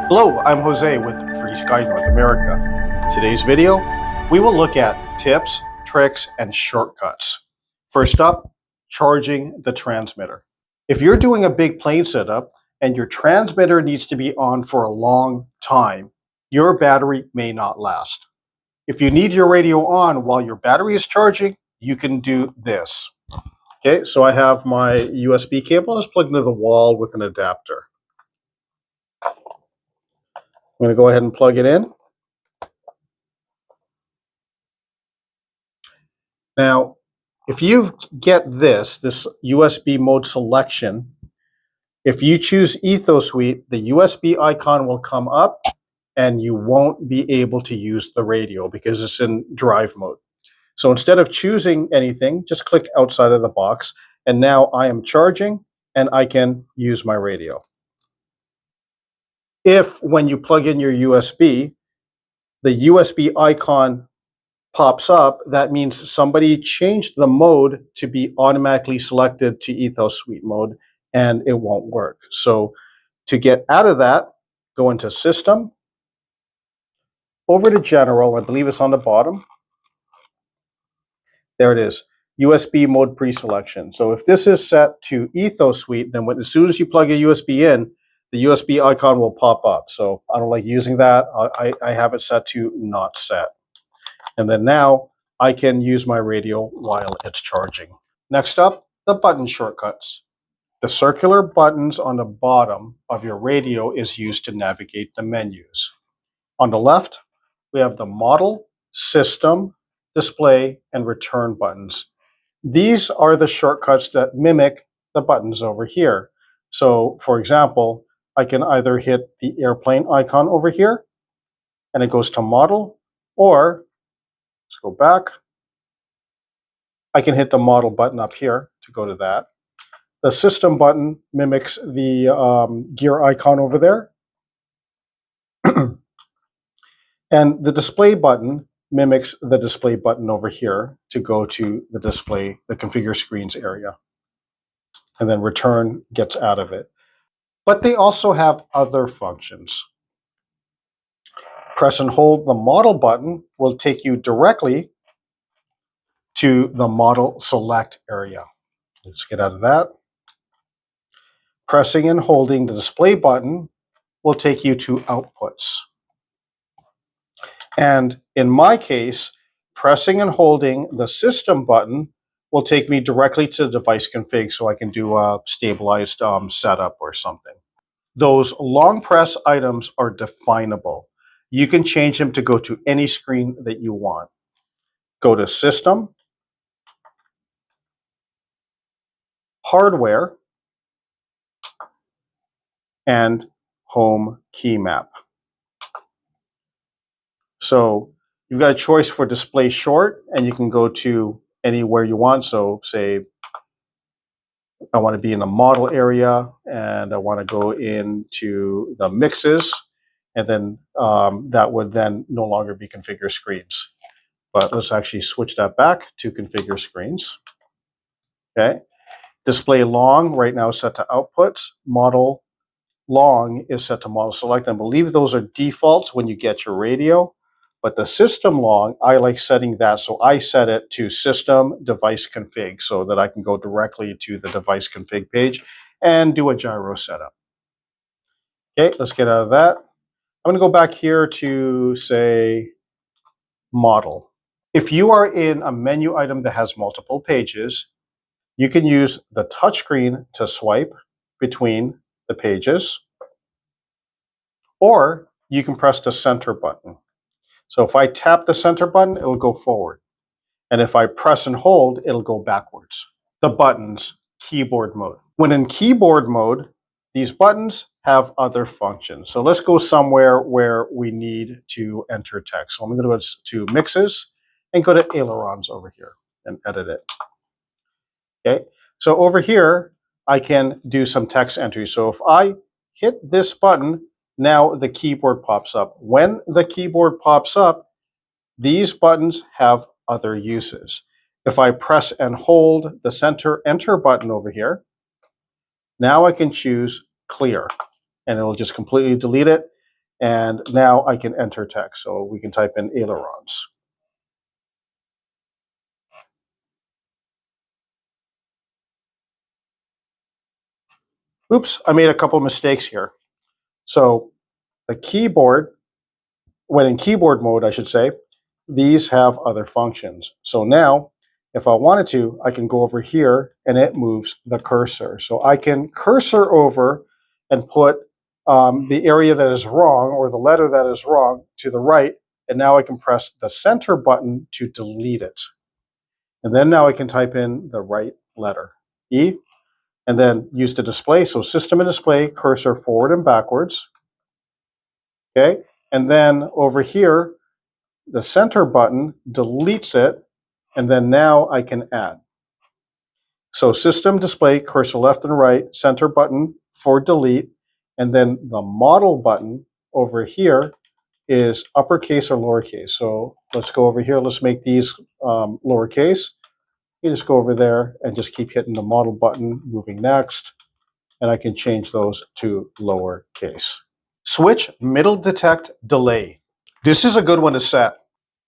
Hello, I'm Jose with FrSky North America. Today's video, we will look at tips, tricks, and shortcuts. First up, charging the transmitter. If you're doing a big plane setup and your transmitter needs to be on for a long time, your battery may not last. If you need your radio on while your battery is charging, you can do this. Okay, so I have my USB cable that's plugged into the wall with an adapter. I'm going to go ahead and plug it in. Now, if you get this USB mode selection, if you choose EthOS Suite, the USB icon will come up and you won't be able to use the radio because it's in drive mode. So instead of choosing anything, just click outside of the box. And now I am charging and I can use my radio. If when you plug in your USB, the USB icon pops up, that means somebody changed the mode to be automatically selected to EthOS Suite mode, and it won't work. So to get out of that, go into System, over to General, I believe it's on the bottom. There it is, USB mode pre-selection. So if this is set to EthOS Suite, then as soon as you plug a USB in, the USB icon will pop up. So I don't like using that. I have it set to not set. And then now I can use my radio while it's charging. Next up, the button shortcuts. The circular buttons on the bottom of your radio is used to navigate the menus. On the left, we have the model, system, display, and return buttons. These are the shortcuts that mimic the buttons over here. So for example, I can either hit the airplane icon over here and it goes to model, or let's go back. I can hit the model button up here to go to that. The system button mimics the gear icon over there. And the display button mimics the display button over here to go to the display, the configure screens area. And then return gets out of it. But they also have other functions. Press and hold the model button will take you directly to the model select area. Let's get out of that. Pressing and holding the display button will take you to outputs. And in my case, pressing and holding the system button will take me directly to the device config so I can do a stabilized setup or something. Those long press items are definable. You can change them to go to any screen that you want. Go to System, Hardware, and Home Key Map. So you've got a choice for display short, and you can go to anywhere you want. So say I want to be in the model area and I want to go into the mixes, and then that would then no longer be configure screens. But let's actually switch that back to configure screens. Okay. Display long right now is set to outputs. Model long is set to model select. I believe those are defaults when you get your radio. But the system long, I like setting that. So I set it to system device config so that I can go directly to the device config page and do a gyro setup. Okay, let's get out of that. I'm going to go back here to say model. If you are in a menu item that has multiple pages, you can use the touchscreen to swipe between the pages, or you can press the center button. So if I tap the center button, it'll go forward. And if I press and hold, it'll go backwards. The buttons, keyboard mode. When in keyboard mode, these buttons have other functions. So let's go somewhere where we need to enter text. So I'm going to go to Mixes and go to ailerons over here and edit it. Okay, so over here, I can do some text entry. So if I hit this button, now the keyboard pops up. When the keyboard pops up, these buttons have other uses. If I press and hold the center enter button over here, now I can choose clear, and it'll just completely delete it. And now I can enter text. So we can type in ailerons. Oops, I made a couple mistakes here. So the keyboard, when in keyboard mode, I should say, these have other functions. So now, if I wanted to, I can go over here and it moves the cursor. So I can cursor over and put the area that is wrong or the letter that is wrong to the right. And now I can press the center button to delete it. And then now I can type in the right letter, E, and then use the display. So system and display, cursor forward and backwards. Okay. And then over here, the center button deletes it. And then now I can add. So system, display, cursor left and right, center button for delete. And then the model button over here is uppercase or lowercase. So let's go over here. Let's make these lowercase. You just go over there and just keep hitting the model button, moving next. And I can change those to lowercase. Switch middle detect delay. This is a good one to set.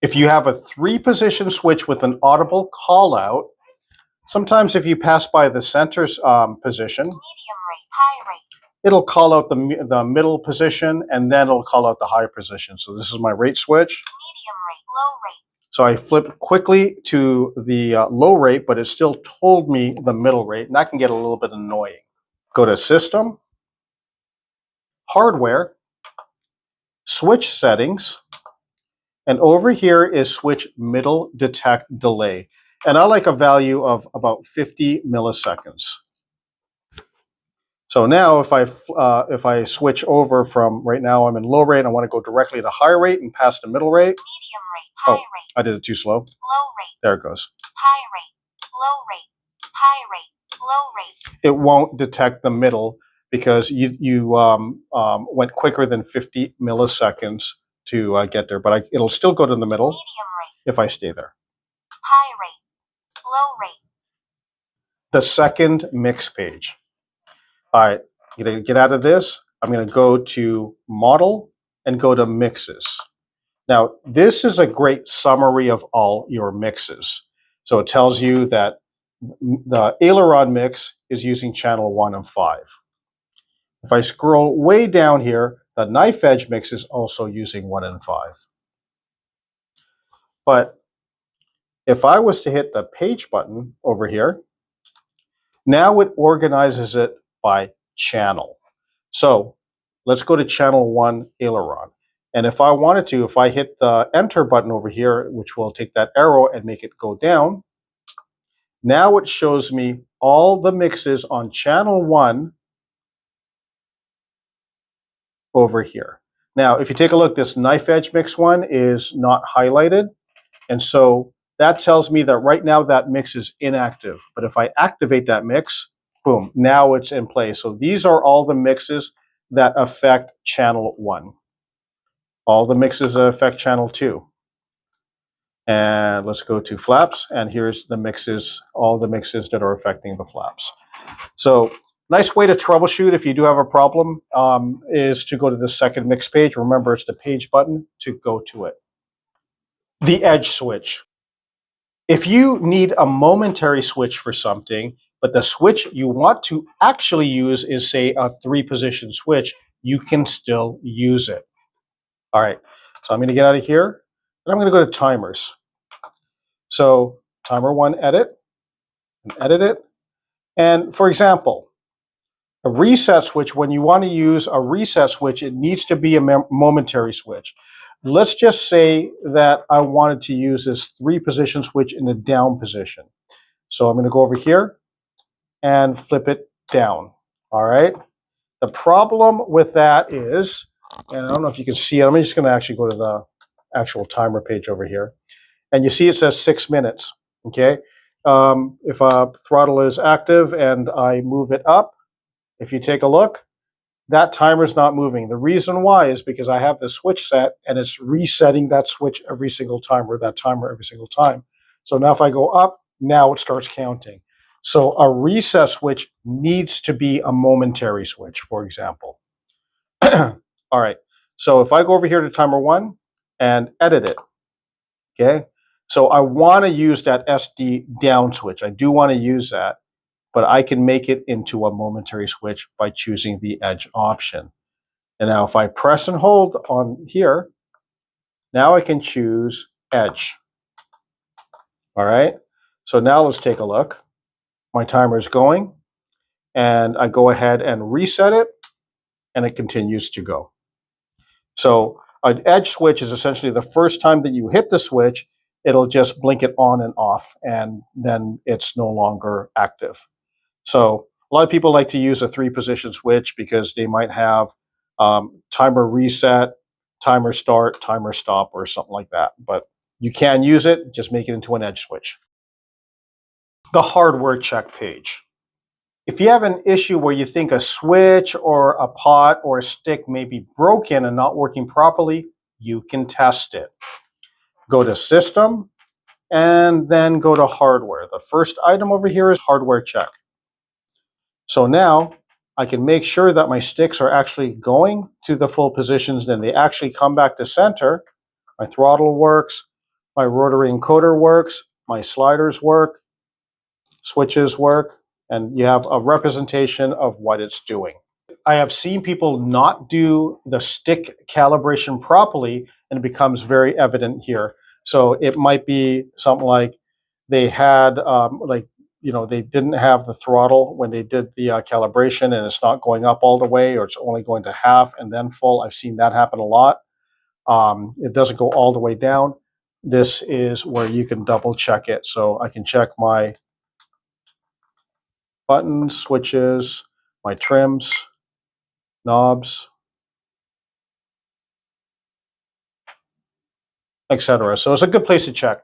If you have a 3-position switch with an audible call out, sometimes if you pass by the center position, medium rate, high rate, it'll call out the middle position and then it'll call out the high position. So this is my rate switch. Medium rate, low rate. So I flip quickly to the low rate, but it still told me the middle rate, and that can get a little bit annoying. Go to System, Hardware, Switch Settings, and over here is Switch Middle Detect Delay. And I like a value of about 50 milliseconds. So now if I switch over from, right now I'm in low rate, I want to go directly to high rate and pass the middle rate. Medium rate, high rate. I did it too slow. Low rate. There it goes. High rate, low rate, high rate, low rate. It won't detect the middle because you went quicker than 50 milliseconds to get there. But it'll still go to the middle. Medium rate. If I stay there. High rate, low rate. The second mix page. All right, I'm going to get out of this. I'm going to go to Model and go to Mixes. Now, this is a great summary of all your mixes. So it tells you that the aileron mix is using channel 1 and 5. If I scroll way down here, the knife edge mix is also using 1 and 5. But if I was to hit the page button over here, now it organizes it by channel. So let's go to channel 1 aileron. And if I wanted to, if I hit the enter button over here, which will take that arrow and make it go down, now it shows me all the mixes on channel 1 over here. Now, if you take a look, this knife edge mix one is not highlighted. And so that tells me that right now that mix is inactive. But if I activate that mix, boom, now it's in place. So these are all the mixes that affect channel 1. All the mixes that affect channel 2. And let's go to flaps. And here's the mixes, all the mixes that are affecting the flaps. So nice way to troubleshoot if you do have a problem is to go to the second mix page. Remember, it's the page button to go to it. The edge switch. If you need a momentary switch for something, but the switch you want to actually use is, say, a 3-position switch, you can still use it. All right, so I'm going to get out of here, and I'm going to go to timers. So timer 1, edit, and edit it. And for example, a reset switch, when you want to use a reset switch, it needs to be a momentary switch. Let's just say that I wanted to use this 3-position switch in the down position. So I'm going to go over here and flip it down. All right. The problem with that is, and I don't know if you can see it, I'm just going to actually go to the actual timer page over here. And you see it says 6 minutes. Okay. If a throttle is active and I move it up, if you take a look, that timer is not moving. The reason why is because I have the switch set and it's resetting that switch every single time, or that timer every single time. So now if I go up, now it starts counting. So a reset switch needs to be a momentary switch, for example. All right. So if I go over here to timer 1 and edit it, okay? So I want to use that SD down switch. I do want to use that, but I can make it into a momentary switch by choosing the edge option. And now if I press and hold on here, now I can choose edge. All right. So now let's take a look. My timer is going, and I go ahead and reset it, and it continues to go. So an edge switch is essentially the first time that you hit the switch, it'll just blink it on and off, and then it's no longer active. So a lot of people like to use a 3-position switch because they might have timer reset, timer start, timer stop, or something like that. But you can use it, just make it into an edge switch. The hardware check page. If you have an issue where you think a switch or a pot or a stick may be broken and not working properly, you can test it. Go to System, and then go to Hardware. The first item over here is Hardware Check. So now I can make sure that my sticks are actually going to the full positions, then they actually come back to center. My throttle works, my rotary encoder works, my sliders work, switches work, and you have a representation of what it's doing. I have seen people not do the stick calibration properly, and it becomes very evident here. So it might be something like they had, they didn't have the throttle when they did the calibration, and it's not going up all the way, or it's only going to half and then full. I've seen that happen a lot. It doesn't go all the way down. This is where you can double check it. So I can check my buttons, switches, my trims, knobs, etc. So it's a good place to check.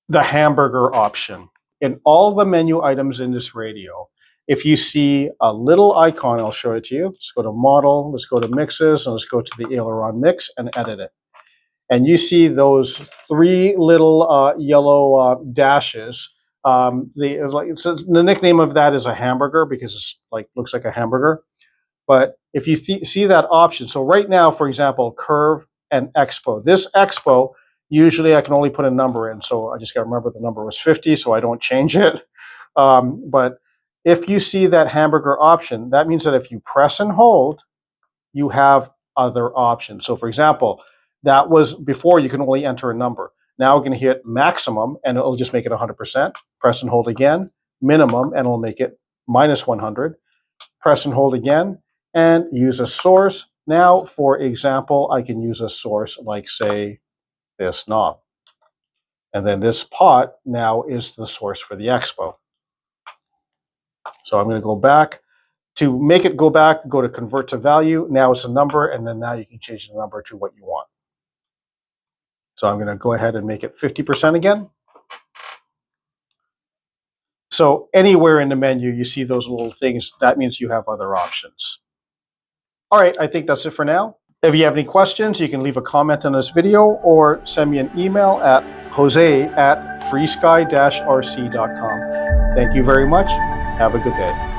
The hamburger option. In all the menu items in this radio, if you see a little icon, I'll show it to you. Let's go to Model, let's go to Mixes, and let's go to the aileron mix and edit it. And you see those 3 little yellow dashes. The nickname of that is a hamburger because it's looks like a hamburger. But if you see that option, so right now, for example, curve and expo. This expo, usually I can only put a number in, so I just got to remember the number was 50, so I don't change it. But if you see that hamburger option, that means that if you press and hold, you have other options. So for example, that was before you can only enter a number. Now we're going to hit maximum, and it'll just make it 100%. Press and hold again, minimum, and it'll make it minus 100. Press and hold again, and use a source. Now, for example, I can use a source like, say, this knob. And then this pot now is the source for the expo. So I'm going to go back. To make it go back, go to convert to value. Now it's a number, and then now you can change the number to what you want. So I'm going to go ahead and make it 50% again. So anywhere in the menu you see those little things, that means you have other options. All right, I think that's it for now. If you have any questions, you can leave a comment on this video or send me an email at jose@freesky-rc.com. Thank you very much. Have a good day.